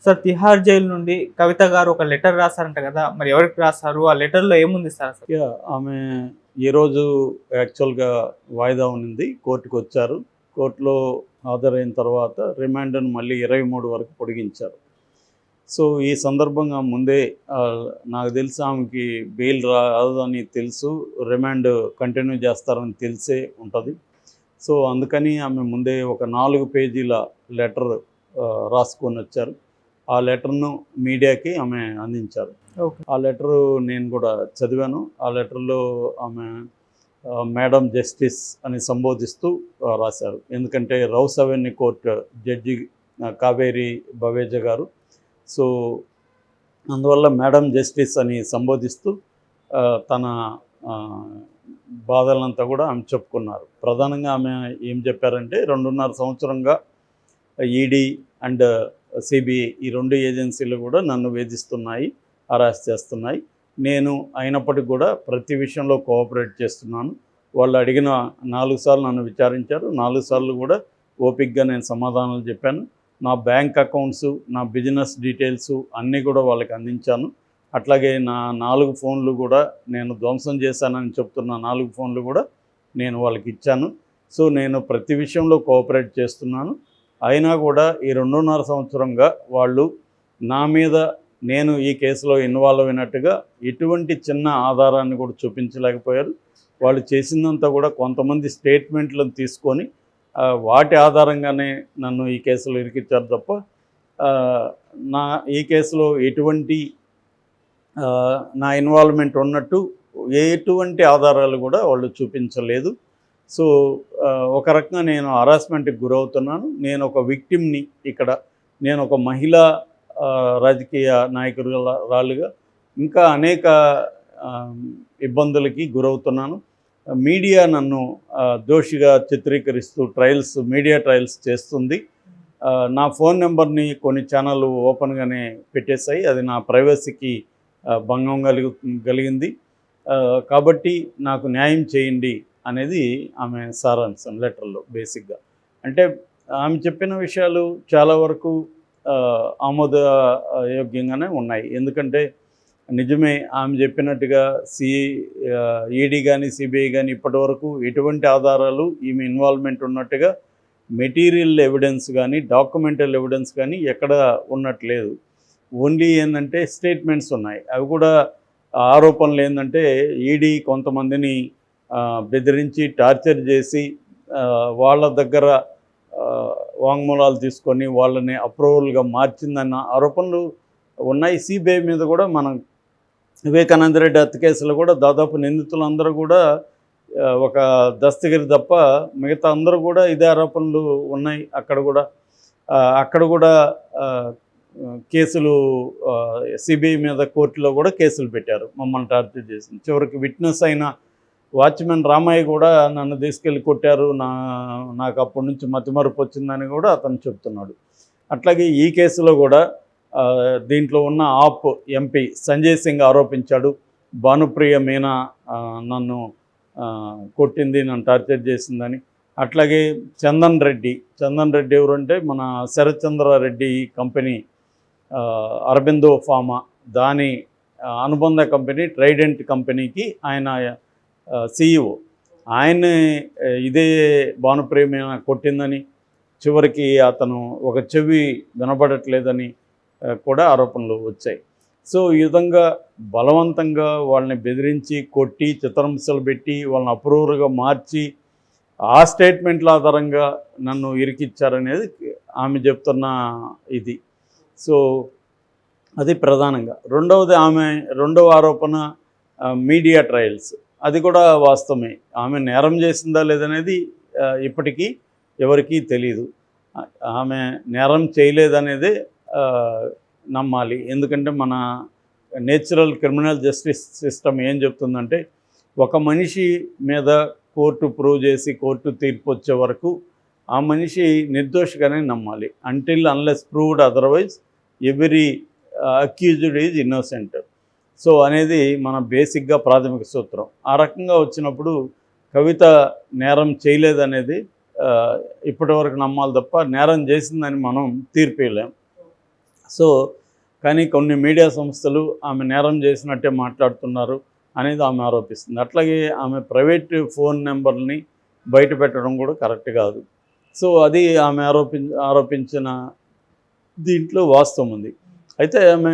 Sir Tihar jail నుండి కవిత గారు ఒక లెటర్ రాశారంట కదా, మరి ఎవరికి రాశారు? ఆ లెటర్‌లో ఏముంది సార్ అసలు? ఆమె ఈరోజు యాక్చువల్‌గా వాయిదా ఉన్నింది. కోర్టుకొచ్చారు. కోర్టులో హాజరైన తర్వాత రిమాండ్‌ను మళ్ళీ 23 వరకు పొడిగించారు. సో, ఈ సందర్భంగా ముందే నాకు తెలిసి ఆమెకి బెయిల్ రాదని తెలుసు. రిమాండ్ కంటిన్యూ చేస్తారని తెలిసే ఉంటది. సో, అందుకని ఆమె ముందే ఒక 4 పేజీల లెటర్ రాసుకొనొచ్చారు. ఆ లెటర్‌ను మీడియాకి ఆమె అందించారు. ఓకే. ఆ లెటరు నేను కూడా చదివాను. ఆ లెటర్‌లో ఆమె మేడం జస్టిస్ అని సంబోధిస్తూ రాశారు. ఎందుకంటే rows avenue court judge Kaveri Baweja గారు. సో, అందువల్ల మేడం జస్టిస్ అని సంబోధిస్తూ తన బాధలంతా కూడా ఆమె చెప్పుకున్నారు. ప్రధానంగా ఆమె ఏం చెప్పారంటే 2.5 సంవత్సరంగా ఈడీ అండ్ సిబిఐ ఈ 2 ఏజెన్సీలు కూడా నన్ను వేధిస్తున్నాయి, హరాస్ చేస్తున్నాయి. నేను అయినప్పటికీ కూడా ప్రతి విషయంలో కోఆపరేట్ చేస్తున్నాను. వాళ్ళు అడిగిన 4 సార్లు నన్ను విచారించారు. 4 సార్లు కూడా ఓపికగా నేను సమాధానాలు చెప్పాను. నా బ్యాంక్ అకౌంట్స్, నా బిజినెస్ డీటెయిల్స్ అన్నీ కూడా వాళ్ళకి అందించాను. అట్లాగే నా 4 ఫోన్లు కూడా నేను ధ్వంసం చేశానని చెప్తున్న 4 ఫోన్లు కూడా నేను వాళ్ళకి ఇచ్చాను. సో, నేను ప్రతి విషయంలో కోఆపరేట్ చేస్తున్నాను. అయినా కూడా ఈ 2.5 సంవత్సరంగా వాళ్ళు నా మీద నేను ఈ కేసులో ఇన్వాల్వ్ అయినట్టుగా ఎటువంటి చిన్న ఆధారాన్ని కూడా చూపించలేకపోయారు. వాళ్ళు చేసిందంతా కూడా కొంతమంది స్టేట్మెంట్లను తీసుకొని వాటి ఆధారంగానే నన్ను ఈ కేసులో ఇరికించారు తప్ప నా ఈ కేసులో ఎటువంటి నా ఇన్వాల్వ్మెంట్ ఉన్నట్టు ఎటువంటి ఆధారాలు కూడా వాళ్ళు చూపించలేదు. సో, ఒక రకంగా నేను హరాస్మెంట్కి గురవుతున్నాను. నేను ఒక విక్టిమ్ని ఇక్కడ. నేను ఒక మహిళా రాజకీయ నాయకురాలుగా ఇంకా అనేక ఇబ్బందులకి గురవుతున్నాను. మీడియా నన్ను దోషిగా చిత్రీకరిస్తూ మీడియా ట్రయల్స్ చేస్తుంది. నా ఫోన్ నెంబర్ని కొన్ని ఛానళ్ళు ఓపెన్గానే పెట్టేశాయి. అది నా ప్రైవసీకి భంగం కలిగింది. కాబట్టి నాకు న్యాయం చేయండి అనేది ఆమె సారాంశం లెటర్లో బేసిక్గా. అంటే ఆమె చెప్పిన విషయాలు చాలా వరకు ఆమోదయోగ్యంగానే ఉన్నాయి. ఎందుకంటే నిజమే ఆమె చెప్పినట్టుగా ఈడీ కానీ సిబిఐ కానీ ఇప్పటివరకు ఎటువంటి ఆధారాలు ఈమె ఇన్వాల్వ్మెంట్ ఉన్నట్టుగా మెటీరియల్ ఎవిడెన్స్ కానీ డాక్యుమెంటల్ ఎవిడెన్స్ కానీ ఎక్కడ ఉన్నట్లేదు. ఓన్లీ ఏంటంటే స్టేట్మెంట్స్ ఉన్నాయి. అవి కూడా ఆరోపణలు ఏంటంటే ఈడీ కొంతమందిని బెదిరించి టార్చర్ చేసి వాళ్ళ దగ్గర వాంగ్మూలాలు తీసుకొని వాళ్ళని అప్రూవల్గా మార్చిందన్న ఆరోపణలు ఉన్నాయి. సిబిఐ మీద కూడా మనం వివేకానంద రెడ్డి హత్య కేసులో కూడా దాదాపు నిందితులందరూ కూడా ఒక దస్తగిరి తప్ప మిగతా అందరూ కూడా ఇదే ఆరోపణలు ఉన్నాయి. అక్కడ కూడా కేసులు సిబిఐ మీద కోర్టులో కూడా కేసులు పెట్టారు, మమ్మల్ని టార్చర్ చేసి. చివరికి విట్నెస్ అయిన వాచ్మెన్ రామయ్య కూడా నన్ను తీసుకెళ్ళి కొట్టారు, నాకు అప్పటి నుంచి మతిమరుపు వచ్చిందని కూడా అతను చెప్తున్నాడు. అట్లాగే ఈ కేసులో కూడా దీంట్లో ఉన్న ఆప్ ఎంపీ సంజయ్ సింగ్ ఆరోపించాడు, భానుప్రియ మీనా నన్ను కొట్టింది, నన్ను టార్చర్ చేసిందని. అట్లాగే చందన్ రెడ్డి ఎవరంటే మన శరత్చంద్రారెడ్డి కంపెనీ అరబిందో ఫార్మా దాని అనుబంధ కంపెనీ ట్రైడెంట్ కంపెనీకి ఆయన CEO. ఆయన ఇదే భానుప్రియ కొట్టిందని, చివరికి అతను ఒక చెవి వినబడట్లేదని కూడా ఆరోపణలు వచ్చాయి. సో, ఈ విధంగా బలవంతంగా వాళ్ళని బెదిరించి కొట్టి చిత్రహింసలు పెట్టి వాళ్ళని అప్రూవర్గా మార్చి ఆ స్టేట్మెంట్ల ఆధారంగా నన్ను ఇరికిచ్చారనేది ఆమె చెప్తున్న ఇది. సో, అది ప్రధానంగా. ఆమె రెండవ ఆరోపణ మీడియా ట్రయల్స్. అది కూడా వాస్తవమే. ఆమె నేరం చేసిందా లేదనేది ఇప్పటికీ ఎవరికీ తెలీదు. ఆమె నేరం చేయలేదనేదే నమ్మాలి. ఎందుకంటే మన నేచురల్ క్రిమినల్ జస్టిస్ సిస్టమ్ ఏం చెప్తుందంటే, ఒక మనిషి మీద కోర్టు ప్రూవ్ చేసి కోర్టు తీర్పు వచ్చే వరకు ఆ మనిషి నిర్దోషిగానే నమ్మాలి. Unless proved otherwise every accused is innocent. So, అనేది మన బేసిక్గా ప్రాథమిక సూత్రం. ఆ రకంగా వచ్చినప్పుడు కవిత నేరం చేయలేదనేది ఇప్పటివరకు నమ్మాలి తప్ప నేరం చేసిందని మనం తీర్పు ఇవ్వలేం. సో కానీ కొన్ని మీడియా సంస్థలు ఆమె నేరం చేసినట్టే మాట్లాడుతున్నారు అనేది ఆమె ఆరోపిస్తుంది. అట్లాగే ఆమె ప్రైవేట్ ఫోన్ నెంబర్ని బయట పెట్టడం కూడా కరెక్ట్ కాదు. సో అది ఆమె ఆరోపించిన దీంట్లో వాస్తవం ఉంది. అయితే ఆమె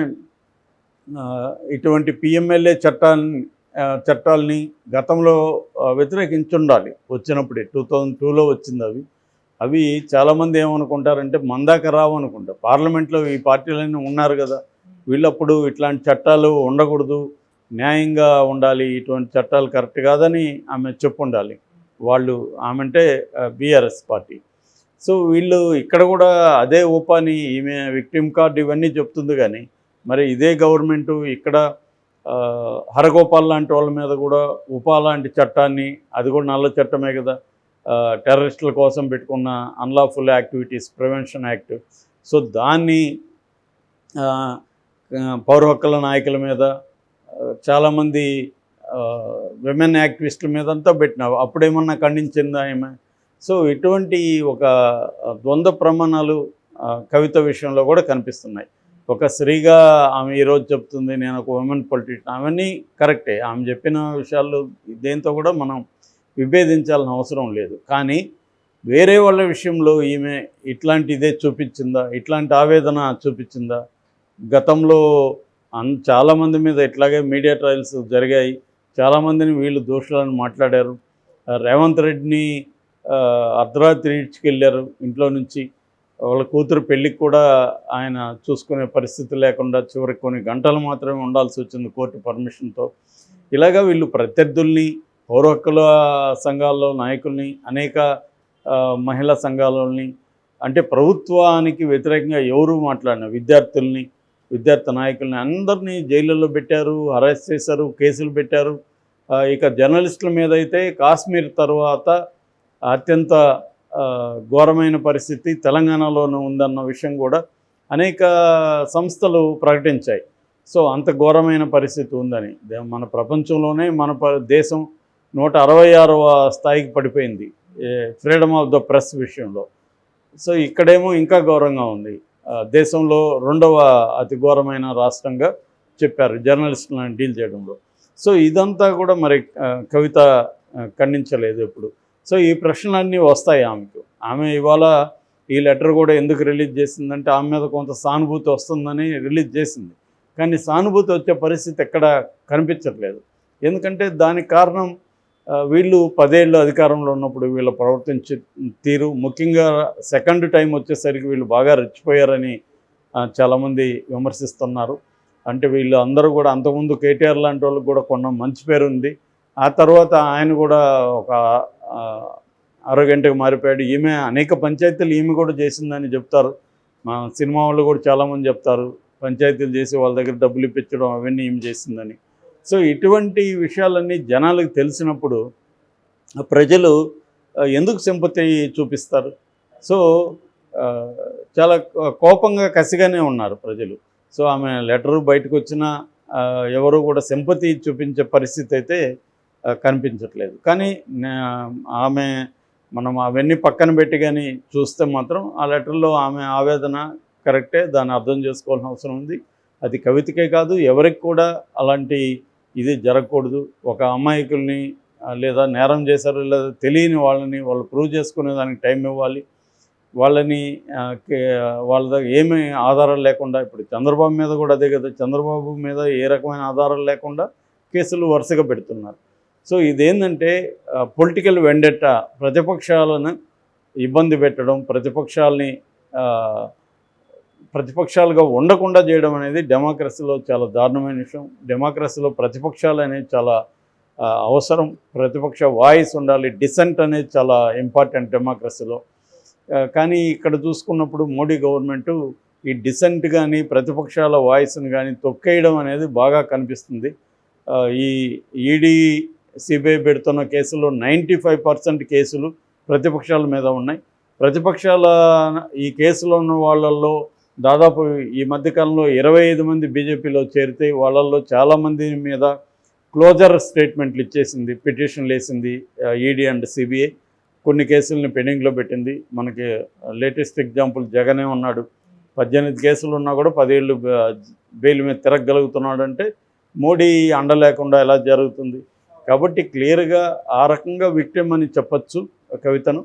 ఇటువంటి పిఎంఎల్ఏ చట్టాలని గతంలో వ్యతిరేకించుండాలి. వచ్చినప్పుడే 2002లో వచ్చింది అవి చాలామంది ఏమనుకుంటారంటే మందాక రావు అనుకుంటారు. పార్లమెంట్లో ఈ పార్టీలన్నీ ఉన్నారు కదా, వీళ్ళప్పుడు ఇట్లాంటి చట్టాలు ఉండకూడదు, న్యాయంగా ఉండాలి, ఇటువంటి చట్టాలు కరెక్ట్ కాదని ఆమె చెప్పుండాలి. ఆమె అంటే బీఆర్ఎస్ పార్టీ. సో వీళ్ళు ఇక్కడ కూడా అదే ఊపాని ఈమె విక్టిమ్ కార్డు ఇవన్నీ చెప్తుంది. కానీ మరి ఇదే గవర్నమెంటు ఇక్కడ హరగోపాల్ లాంటి వాళ్ళ మీద కూడా ఉపా లాంటి చట్టాన్ని, అది కూడా నల్ల చట్టమే కదా, టెర్రరిస్టుల కోసం పెట్టుకున్న unlawful activities prevention act, so దాన్ని పౌర హక్కుల నాయకుల మీద, చాలామంది విమెన్ యాక్టివిస్టుల మీద అంతా పెట్టినావు. అప్పుడేమన్నా ఖండించిందా ఆమె? సో ఇటువంటి ఒక ద్వంద్వ ప్రమాణాలు కవిత విషయంలో కూడా కనిపిస్తున్నాయి. ఒక స్త్రీగా ఆమె ఈరోజు చెప్తుంది నేను ఒక ఉమెన్ పొలిటీషియన్, అవన్నీ కరెక్టే. ఆమె చెప్పిన విషయాలు దేంతో కూడా మనం విభేదించాల్సిన అవసరం లేదు. కానీ వేరే వాళ్ళ విషయంలో ఈమె ఇట్లాంటిదే చూపించిందా, ఇట్లాంటి ఆవేదన చూపించిందా? గతంలో చాలామంది మీద ఇట్లాగే మీడియా ట్రయల్స్ జరిగాయి. చాలామందిని వీళ్ళు దోషులను మాట్లాడారు. రేవంత్ రెడ్డిని అర్ధరాత్రి ఈడ్చుకెళ్ళారు ఇంట్లో నుంచి. వాళ్ళ కూతురు పెళ్ళికి కూడా ఆయన చూసుకునే పరిస్థితి లేకుండా చివరికి కొన్ని గంటలు మాత్రమే ఉండాల్సి వచ్చింది కోర్టు పర్మిషన్తో. ఇలాగా వీళ్ళు ప్రత్యర్థుల్ని, పౌర హక్కుల సంఘాల్లో నాయకుల్ని, అనేక మహిళా సంఘాలని, అంటే ప్రభుత్వానికి వ్యతిరేకంగా ఎవరు మాట్లాడిన విద్యార్థి నాయకుల్ని అందరినీ జైళ్ళల్లో పెట్టారు, అరెస్ట్ చేశారు, కేసులు పెట్టారు. ఇక జర్నలిస్టుల మీద అయితే కాశ్మీర్ తర్వాత అత్యంత ఘోరమైన పరిస్థితి తెలంగాణలోనూ ఉందన్న విషయం కూడా అనేక సంస్థలు ప్రకటించాయి. సో అంత ఘోరమైన పరిస్థితి ఉందని. మన ప్రపంచంలోనే మన దేశం 166వ స్థాయికి పడిపోయింది ఫ్రీడమ్ ఆఫ్ ద ప్రెస్ విషయంలో. సో ఇక్కడేమో ఇంకా ఘోరంగా ఉంది. దేశంలో 2వ అతి ఘోరమైన రాష్ట్రంగా చెప్పారు జర్నలిస్టులను డీల్ చేయడంలో. సో ఇదంతా కూడా మరి కవిత ఖండించలేదు ఎప్పుడు. సో ఈ ప్రశ్నలన్నీ వస్తాయి ఆమెకు. ఆమె ఇవాళ ఈ లెటర్ కూడా ఎందుకు రిలీజ్ చేసిందంటే ఆమె మీద కొంత సానుభూతి వస్తుందని రిలీజ్ చేసింది. కానీ సానుభూతి వచ్చే పరిస్థితి ఎక్కడ కనిపించట్లేదు. ఎందుకంటే దానికి కారణం వీళ్ళు 10 ఏళ్ళు అధికారంలో ఉన్నప్పుడు వీళ్ళ ప్రవర్తించే తీరు, ముఖ్యంగా సెకండ్ టైం వచ్చేసరికి వీళ్ళు బాగా రెచ్చిపోయారని చాలామంది విమర్శిస్తున్నారు. అంటే వీళ్ళు అందరూ కూడా అంతకుముందు కేటీఆర్ లాంటి వాళ్ళకి కూడా కొన్న మంచి పేరు ఉంది. ఆ తర్వాత ఆయన కూడా ఒక అరగంటకు మారిపోయాడు. ఈమె అనేక పంచాయతీలు ఈమె కూడా చేసిందని చెప్తారు. మా సినిమా వాళ్ళు కూడా చాలామంది చెప్తారు పంచాయతీలు చేసి వాళ్ళ దగ్గర డబ్బులు ఇప్పించడం అవన్నీ ఈమె చేసిందని. సో ఇటువంటి విషయాలన్నీ జనాలకు తెలిసినప్పుడు ప్రజలు ఎందుకు సింపతి చూపిస్తారు? సో చాలా కోపంగా కసిగానే ఉన్నారు ప్రజలు. సో ఆమె లెటరు బయటకు వచ్చినా ఎవరు కూడా సింపతి చూపించే పరిస్థితి అయితే కనిపించట్లేదు. కానీ మనం అవన్నీ పక్కన పెట్టి కానీ చూస్తే మాత్రం ఆ లెటర్లో ఆమె ఆవేదన కరెక్టే, దాన్ని అర్థం చేసుకోవాల్సిన అవసరం ఉంది. అది కవితకే కాదు ఎవరికి కూడా అలాంటి ఇది జరగకూడదు. ఒక అమాయకుల్ని లేదా నేరం చేశారు లేదా తెలియని వాళ్ళని వాళ్ళు ప్రూవ్ చేసుకునే దానికి టైం ఇవ్వాలి. వాళ్ళని వాళ్ళ దగ్గర ఏమీ ఆధారాలు లేకుండా, ఇప్పుడు చంద్రబాబు మీద కూడా అదే కదా, చంద్రబాబు మీద ఏ రకమైన ఆధారాలు లేకుండా కేసులు వరుసగా పెడుతున్నారు. సో ఇదేంటంటే పొలిటికల్ వెండెట్టా, ప్రతిపక్షాలను ఇబ్బంది పెట్టడం, ప్రతిపక్షాలుగా ఉండకుండా చేయడం అనేది డెమోక్రసీలో చాలా దారుణమైన విషయం. డెమోక్రసీలో ప్రతిపక్షాలు అనేది చాలా అవసరం. ప్రతిపక్ష వాయిస్ ఉండాలి. డిసెంట్ అనేది చాలా ఇంపార్టెంట్ డెమోక్రసీలో. కానీ ఇక్కడ చూసుకున్నప్పుడు మోడీ గవర్నమెంటు ఈ డిసెంట్ కానీ ప్రతిపక్షాల వాయిస్ని కానీ తొక్కేయడం అనేది బాగా కనిపిస్తుంది. ఈ ఈడీ సిబిఐ పెడుతున్న కేసుల్లో 95% కేసులు ప్రతిపక్షాల మీద ఉన్నాయి. ప్రతిపక్షాల ఈ కేసులో ఉన్న వాళ్ళల్లో దాదాపు ఈ మధ్యకాలంలో 25 మంది బీజేపీలో చేరితే వాళ్ళల్లో చాలామంది మీద క్లోజర్ స్టేట్మెంట్లు ఇచ్చేసింది, పిటిషన్లు వేసింది ఈడీ అండ్ సిబిఐ. కొన్ని కేసుల్ని పెండింగ్లో పెట్టింది. మనకి లేటెస్ట్ ఎగ్జాంపుల్ జగనే ఉన్నాడు. 18 కేసులు ఉన్నా కూడా 10 ఏళ్ళు బెయిల్ మీద తిరగగలుగుతున్నాడంటే మోడీ అండ లేకుండా ఎలా జరుగుతుంది? కాబట్టి క్లియర్గా ఆ రకంగా విక్టిమ్ అని చెప్పచ్చు కవితను.